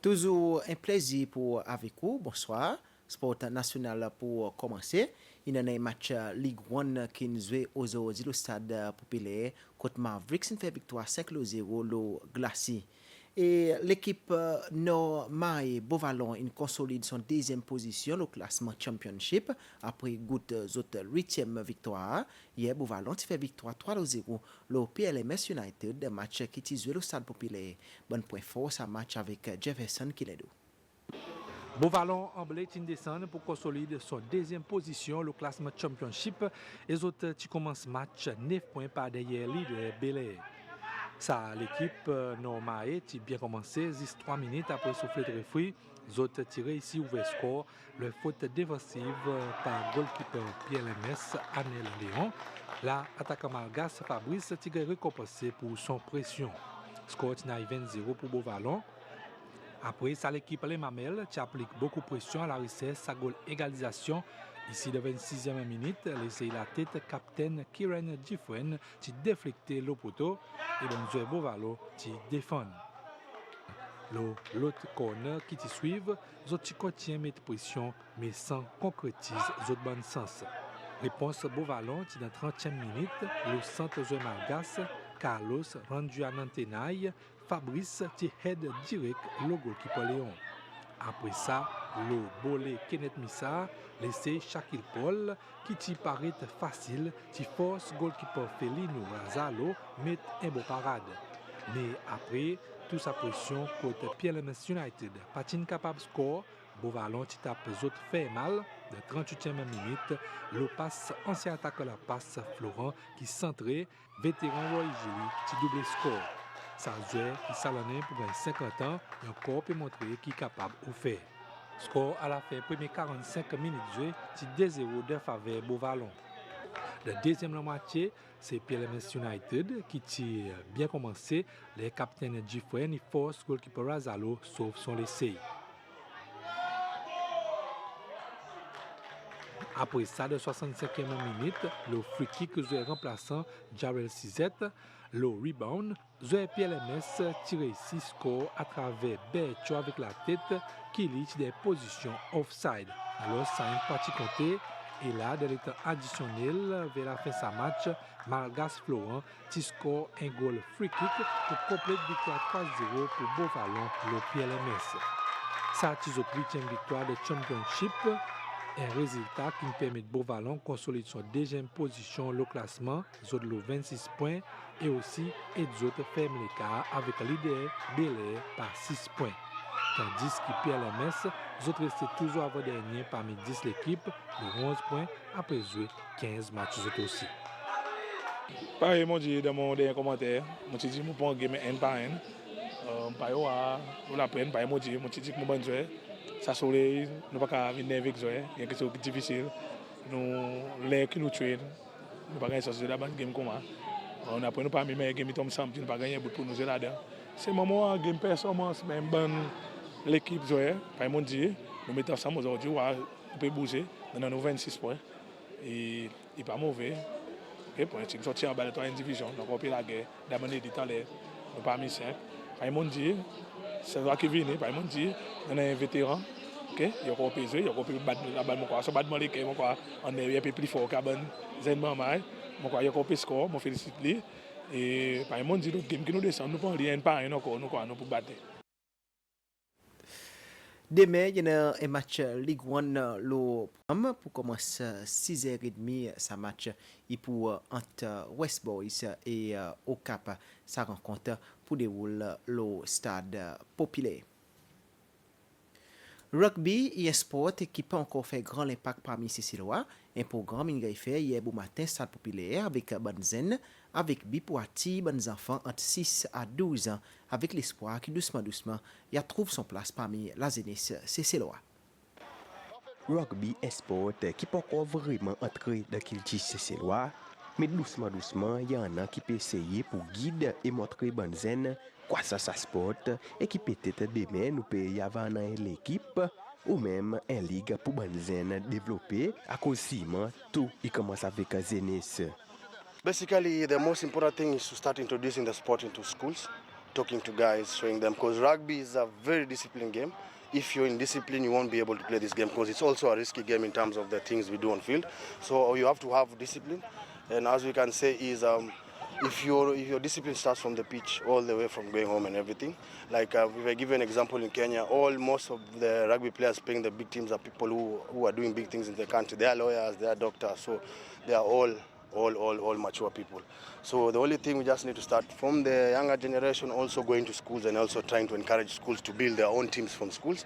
Toujours un plaisir pour avec vous. Bonsoir. Sport national pour commencer. Il y a un match Ligue 1 qui nous joue aujourd'hui au stade populaire contre Mavericks. Il fait victoire 5-0 le Glacis. Et l'équipe Nord-Maï Beauvalon consolide son deuxième position au classement Championship après goutte autres 8e victoire. Hier, Beauvalon fait victoire 3-0 le PLMS United, match qui est joué au stade populaire. Bon point fort, ça match avec Jefferson Kiledo. Beauvalon emblée descend pour consolider son deuxième position au classement Championship. Les autres qui commencent match 9 points par derrière leader Belair. Ça, l'équipe Normae qui bien commencé, 3 minutes après souffler de refroidi. Les autres tiré ici ouvert score. Le faute défensive par goalkeeper PLMS Anel Léon. Là, attaquant malgache Fabrice Tigre récompensé pour son pression. Score 20-0 pour Beauvalon. Après ça, l'équipe Les Mamelles qui applique beaucoup de pression à la recette, sa goal égalisation. Ici, de 26e minute, laissé la tête capitaine Kieran Giffen qui déflectait le poteau et Bonjour Beauvalon qui défend. L'autre corner qui te suivent, les autres continuent à mettre pression mais sans concrétiser les autres bons sens. Réponse Beauvalon qui dans 30e minute, le centre joueur malgache Carlos rendu à Nantenaille, Fabrice qui aide direct le goalkeeper Léon. Après ça, le bolé Kenneth Missa laissé Shaquille Paul qui t'y paraît facile, qui force goalkeeper Felino Razalo mettre un beau parade. Mais après, toute sa pression côté PLMS United, patine capable score, Beauvalon qui tape les autres fait mal. De 38e minute, le passe ancien attaquant la passe Florent qui centré, vétéran Roy Gilly qui double score. Ça jouait qui salonné pour 50 ans et encore peut montrer qui est capable de faire. Score à la fin, première 45 minutes jouées, qui 2-0 de faveur Beauvalon. Le deuxième moitié, c'est PLMS United qui a bien commencé. Les capitaines Giffen et force goalkeeper Razalo sauf son essai. Après ça, de 65e minute, le free kick joué remplaçant Jarrell Cizette, le rebound, joué PLMS tiré 6 scores à travers Bercho avec la tête qui lit des positions offside. Alors ça a une partie comptée et là, de l'état additionnel vers la fin de sa match, Malgas Florent qui score un goal free kick pour compléter victoire 3-0 pour Beauvalon, le PLMS. Ça a été la 8e victoire de Championship. Un résultat qui permet de Beauvalon consolider son deuxième position au classement, les autres 26 points, et aussi les autres ferment l'écart avec le leader Belair par 6 points. Tandis que PLMS, les autres restent toujours avant-dernier parmi 10 l'équipe, de 11 points après jouer 15 matchs aussi. Pareil, mon Dieu, dans mon dernier commentaire, je dis que je prends game un par un. Je la prends, mon Dieu, je dis que je bonne jouer. Ça soleil, nous ne pouvons pas venir avec jouer, il y a quelque chose de difficile. Nous, l'air qui nous tue, nous ne pouvons pas gagner la bonne game comme ça. On apprend pas même game qui tombe ensemble, nous ne pouvons pas gagner pour nous jouer là-dedans. C'est un moment game performance, mais bonne l'équipe jouer, par mon Dieu, nous mettons ensemble aujourd'hui, on peut bouger dans nos 26 points. Et il n'est pas mauvais. Okay, pour un team sorti en bas de 3e division, donc on peut la guerre, d'amener du temps l'air, nous pas mis 5. Par mon Dieu, c'est là qui vient, par mon Dieu, on est un vétéran. OK, il y a encore pesé, il y a encore battre la balle mon quoi, ça battre les que mon quoi, on est un peu plus fort qu'à bonne zénement mal. Mon quoi, il y a encore plus score, mon félicite lui et par mon Dieu, le game qui nous descend, nous pas rien pas rien encore, nous quoi, nous pour battre. Demain, il y a un match Ligue 1 le programme pour commencer 6h30 ça match et pour entre West Boys et Ocap sa rencontre pour dérouler le stade populaire. Rugby et sport qui peut encore faire grand impact parmi ces Siciliens. Un programme il a fait hier au matin stade populaire avec Banzen, avec Bipouati, bonnes enfants entre 6 à 12 ans, avec l'espoir qui doucement y a trouve son place parmi la jeunesse Sicilien. Rugby et sport qui peut encore vraiment entrer dans le culture Sicilien, mais doucement, il y en a qui peut essayer pour guider et montrer Banzen quoi ça sport et qui peut-être demain nous peut y avoir dans l'équipe ou même une ligue pour Banzen développer à cause Simon, tout il commence avec Zenis. Basically, the most important thing is to start introducing the sport into schools, talking to guys, showing them, because rugby is a very disciplined game. If you're in discipline, you won't be able to play this game because it's also a risky game in terms of the things we do on field. So you have to have discipline. And as we can say is, if your discipline starts from the pitch all the way from going home and everything, like if I give you an example in Kenya, most of the rugby players playing the big teams are people who are doing big things in the country. They are lawyers, they are doctors, so they are all mature people. So the only thing we just need to start from the younger generation, also going to schools and also trying to encourage schools to build their own teams from schools.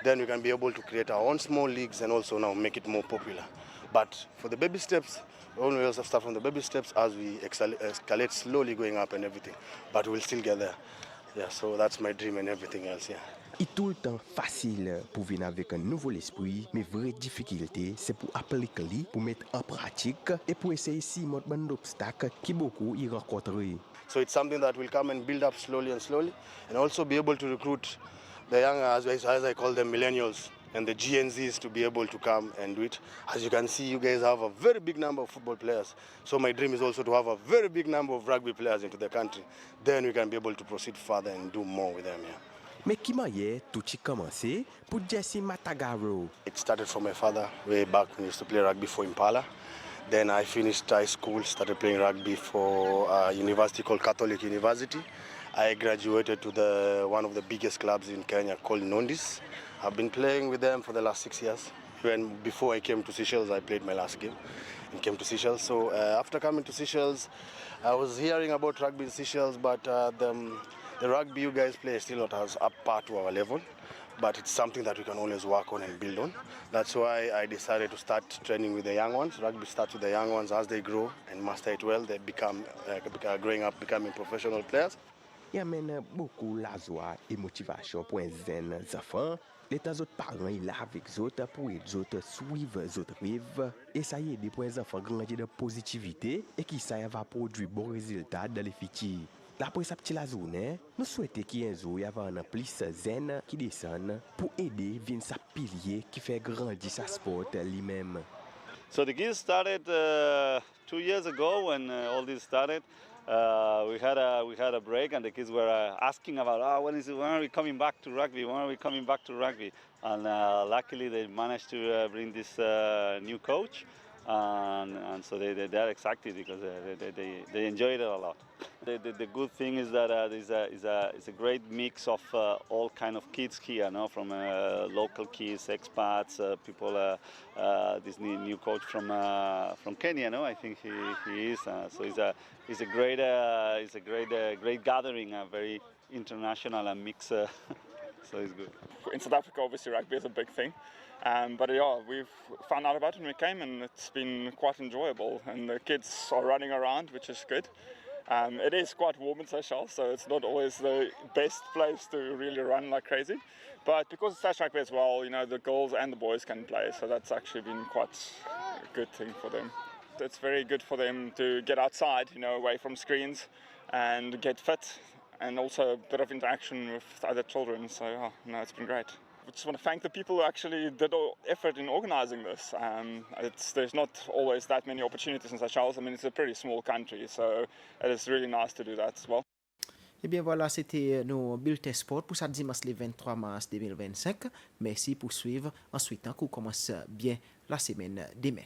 Then we can be able to create our own small leagues and also now make it more popular. But for the baby steps, we also start from the baby steps as we escalate slowly going up and everything. But we'll still get there. Yeah, so that's my dream and everything else, yeah. Il est tout le temps facile pour venir avec un nouveau esprit, mais vraie difficulté, c'est pour appliquer, pour mettre en pratique et pour essayer si monter un obstacle qui beaucoup y rencontrer. So it's something that will come and build up slowly and also be able to recruit the young, as I call them, millennials and the GNZs to be able to come and do it. As you can see, you guys have a very big number of football players. So my dream is also to have a very big number of rugby players into the country. Then we can be able to proceed further and do more with them, yeah. Mais qui m'a tout a commencé pour Jesse Matagaro? It started from my father way back when he used to play rugby for Impala. Then I finished high school, started playing rugby for a university called Catholic University. I graduated to one of the biggest clubs in Kenya called Nondis. I've been playing with them for the last 6 years. Before I came to Seychelles, I played my last game and came to Seychelles. So after coming to Seychelles, I was hearing about rugby in Seychelles, but the rugby you guys play is still not as up par to our level, but it's something that we can always work on and build on. That's why I decided to start training with the young ones. Rugby starts with the young ones. As they grow and master it well, they become growing up, becoming professional players. Il amène beaucoup la joie et motivation pour les enfants. Les autres parents, ils avec les autres pour les autres suivre les autres rêves. Et ça y est, pour les enfants grandir de positivité et qui ça va produire bons résultats dans les futurs. Après sa petite la journée, nous souhaitons qu'il y ait un plus zen qui descend pour aider à sa pilier qui fait grandir sa sport lui-même. So the kids started 2 years ago when all this started. We had a break and the kids were asking about when are we coming back to rugby? When are we coming back to rugby? And luckily they managed to bring this new coach. And so they're excited because they enjoyed it a lot. The good thing is that it's a great mix of all kind of kids here, no? From local kids, expats, people. This new coach from Kenya, no? I think he is. So it's a great gathering, a very international and mix. So it's good. In South Africa, obviously rugby is a big thing. But yeah, we've found out about it when we came and it's been quite enjoyable and the kids are running around, which is good. It is quite warm in Seychelles, so it's not always the best place to really run like crazy. But because it's touch rugby as well, you know, the girls and the boys can play, so that's actually been quite a good thing for them. It's very good for them to get outside, you know, away from screens and get fit and also a bit of interaction with other children, so yeah, no, it's been great. I just want to thank the people who actually did all effort in organising this. There's not always that many opportunities in Seychelles. I mean, it's a pretty small country, so it is really nice to do that as well. Eh bien voilà, c'était nos bulletins sport pour ce dimanche le 23 mars 2025. Merci pour suivre. Ensuite, on commence bien la semaine demain.